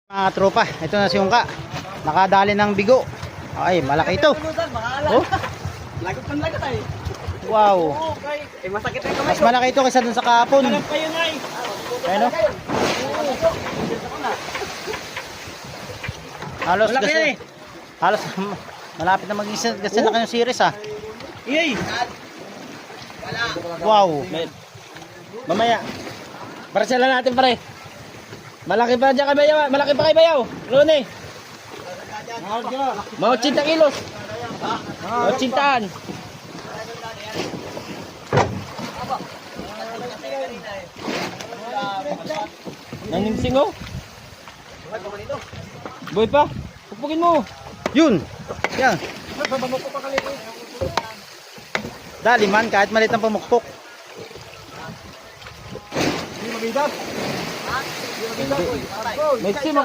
Mga tropa, ito na si Ungka. Nakadali ng bigo. Ay, malaki ito. Oh? Lagot ng lagot ay. Wow. Eh masakit ang kamay Mas ko. malaki ito kaysa dun sa kahapon. Alam kayo na eh. Ano? Halos Malaki kasi, eh. halos malapit na maging kasi na kanyang series ah. Iyay. Wow. Mamaya. Para sila natin pare. Malaki pa dyan kay Bayaw. Malaki pa kay Bayaw. Rone. Mga 80 kilos. Mga 80-an. Naningsing oh. Boy pa. Pupugin mo. Yun. Yan. Dali man, kahit maliit ang pumukpok. May sim